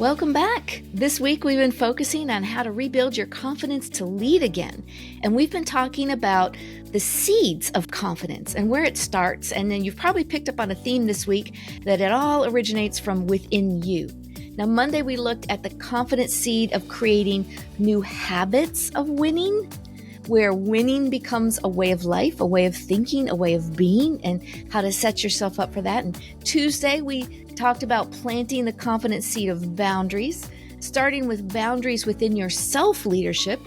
Welcome back. This week we've been focusing on how to rebuild your confidence to lead again. And we've been talking about the seeds of confidence and where it starts. And then you've probably picked up on a theme this week that it all originates from within you. Now, Monday we looked at the confidence seed of creating new habits of winning, where winning becomes a way of life, a way of thinking, a way of being, and how to set yourself up for that. And Tuesday, we talked about planting the confidence seed of boundaries, starting with boundaries within your self-leadership,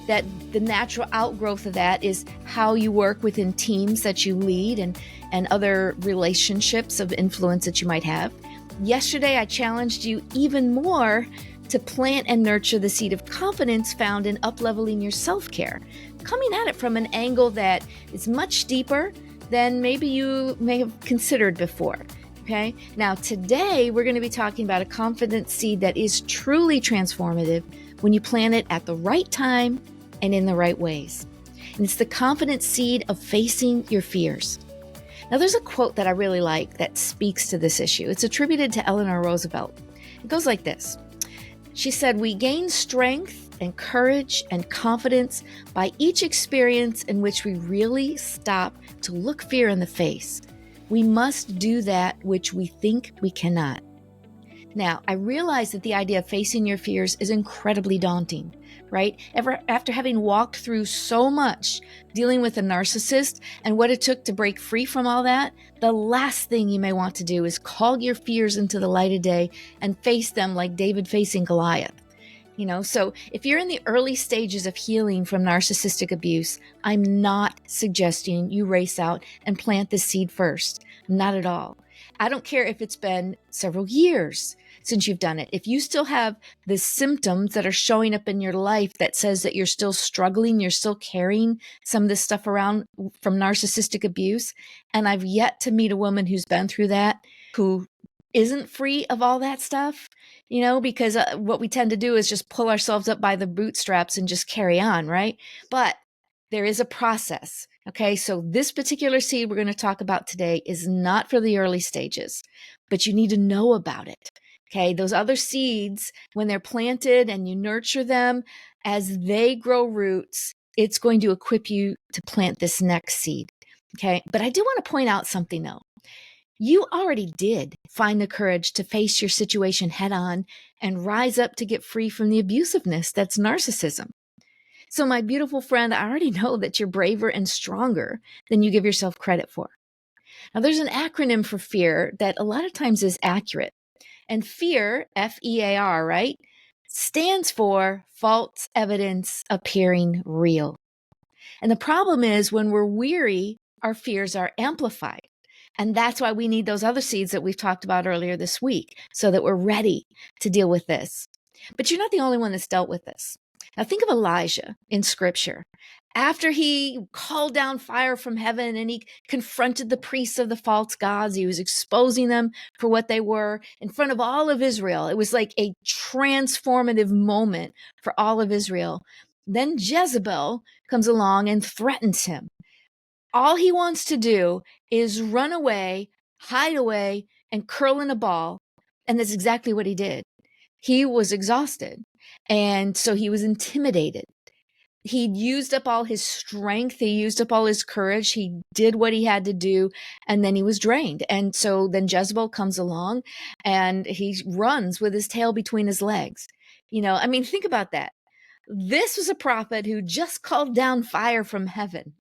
that the natural outgrowth of that is how you work within teams that you lead and other relationships of influence that you might have. Yesterday, I challenged you even more to plant and nurture the seed of confidence found in up-leveling your self-care, coming at it from an angle that is much deeper than maybe you may have considered before. Okay. Now, today we're going to be talking about a confidence seed that is truly transformative when you plant it at the right time and in the right ways. And it's the confidence seed of facing your fears. Now, there's a quote that I really like that speaks to this issue. It's attributed to Eleanor Roosevelt. It goes like this. She said, "We gain strength and courage and confidence by each experience in which we really stop to look fear in the face. We must do that which we think we cannot." Now, I realize that the idea of facing your fears is incredibly daunting, right? After having walked through so much dealing with a narcissist and what it took to break free from all that, the last thing you may want to do is call your fears into the light of day and face them like David facing Goliath. So if you're in the early stages of healing from narcissistic abuse, I'm not suggesting you race out and plant the seed first. Not at all. I don't care if it's been several years since you've done it. If you still have the symptoms that are showing up in your life that says that you're still struggling, you're still carrying some of this stuff around from narcissistic abuse, and I've yet to meet a woman who's been through that, who isn't free of all that stuff, because what we tend to do is just pull ourselves up by the bootstraps and just carry on, right? But there is a process. Okay, so this particular seed we're going to talk about today is not for the early stages, but you need to know about it. Okay, those other seeds, when they're planted and you nurture them, as they grow roots, it's going to equip you to plant this next seed. Okay, but I do want to point out something though. You already did find the courage to face your situation head on and rise up to get free from the abusiveness that's narcissism. So my beautiful friend, I already know that you're braver and stronger than you give yourself credit for. Now, there's an acronym for fear that a lot of times is accurate. And fear, F-E-A-R, right, stands for false evidence appearing real. And the problem is when we're weary, our fears are amplified. And that's why we need those other seeds that we've talked about earlier this week, so that we're ready to deal with this. But you're not the only one that's dealt with this. Now think of Elijah in scripture. After he called down fire from heaven and he confronted the priests of the false gods, he was exposing them for what they were in front of all of Israel. It was like a transformative moment for all of Israel. Then Jezebel comes along and threatens him. All he wants to do is run away, hide away, and curl in a ball. And that's exactly what he did. He was exhausted. And so he was intimidated. He used up all his strength. He used up all his courage. He did what he had to do. And then he was drained. And so then Jezebel comes along and he runs with his tail between his legs. Think about that. This was a prophet who just called down fire from heaven.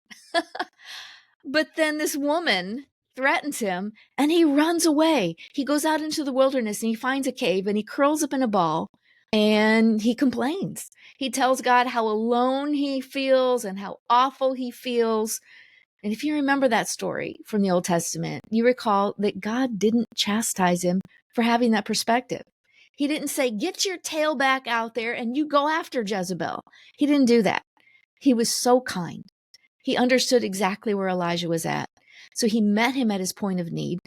But then this woman threatens him and he runs away. He goes out into the wilderness and he finds a cave and he curls up in a ball and he complains. He tells God how alone he feels and how awful he feels. And if you remember that story from the Old Testament, you recall that God didn't chastise him for having that perspective. He didn't say, "Get your tail back out there and you go after Jezebel." He didn't do that. He was so kind. He understood exactly where Elijah was at. So he met him at his point of need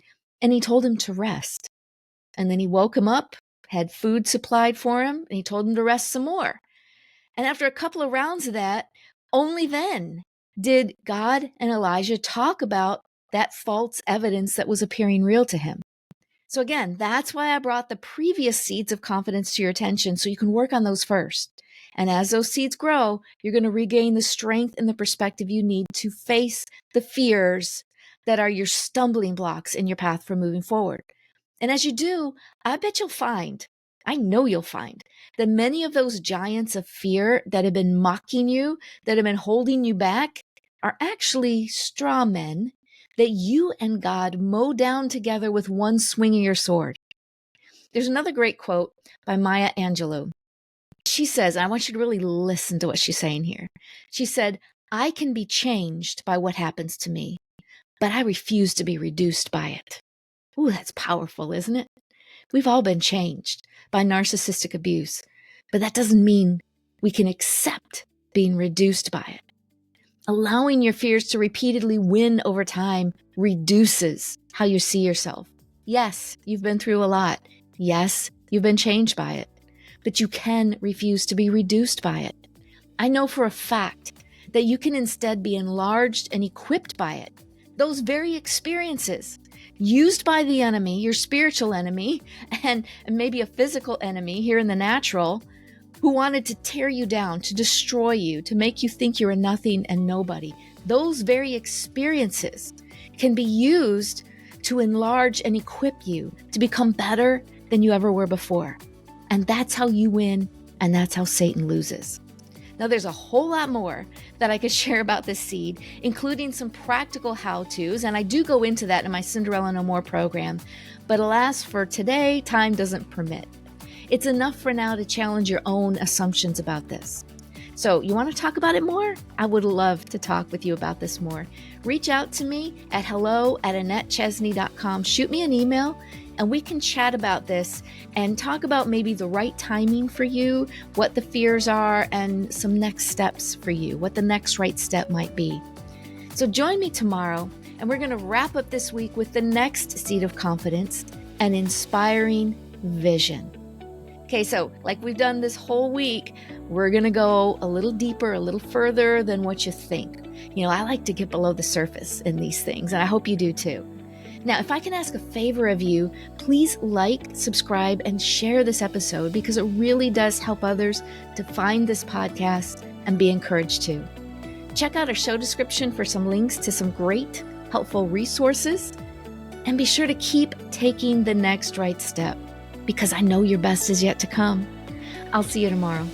and he told him to rest. And then he woke him up, had food supplied for him, and he told him to rest some more. And after a couple of rounds of that, only then did God and Elijah talk about that false evidence that was appearing real to him. So again, that's why I brought the previous seeds of confidence to your attention so you can work on those first. And as those seeds grow, you're going to regain the strength and the perspective you need to face the fears that are your stumbling blocks in your path for moving forward. And as you do, I bet you'll find, I know you'll find, that many of those giants of fear that have been mocking you, that have been holding you back, are actually straw men that you and God mow down together with one swing of your sword. There's another great quote by Maya Angelou. She says, and I want you to really listen to what she's saying here. She said, I can be changed by what happens to me, but I refuse to be reduced by it. Ooh, that's powerful, isn't it? We've all been changed by narcissistic abuse, but that doesn't mean we can accept being reduced by it. Allowing your fears to repeatedly win over time reduces how you see yourself. Yes, you've been through a lot. Yes, you've been changed by it, but you can refuse to be reduced by it. I know for a fact that you can instead be enlarged and equipped by it. Those very experiences used by the enemy, your spiritual enemy, and maybe a physical enemy here in the natural, who wanted to tear you down, to destroy you, to make you think you're a nothing and nobody. Those very experiences can be used to enlarge and equip you to become better than you ever were before. And that's how you win, and that's how Satan loses. Now, there's a whole lot more that I could share about this seed, including some practical how-tos, and I do go into that in my Cinderella No More program. But alas, for today, time doesn't permit. It's enough for now to challenge your own assumptions about this. So you want to talk about it more? I would love to talk with you about this more. Reach out to me at hello@AnnetteChesney.com. Shoot me an email and we can chat about this and talk about maybe the right timing for you, what the fears are, and some next steps for you, what the next right step might be. So join me tomorrow, and we're going to wrap up this week with the next seed of confidence, an inspiring vision. Okay, so like we've done this whole week, we're going to go a little deeper, a little further than what you think. You know, I like to get below the surface in these things, and I hope you do too. Now, if I can ask a favor of you, please like, subscribe, and share this episode because it really does help others to find this podcast and be encouraged too. Check out our show description for some links to some great, helpful resources. And be sure to keep taking the next right step because I know your best is yet to come. I'll see you tomorrow.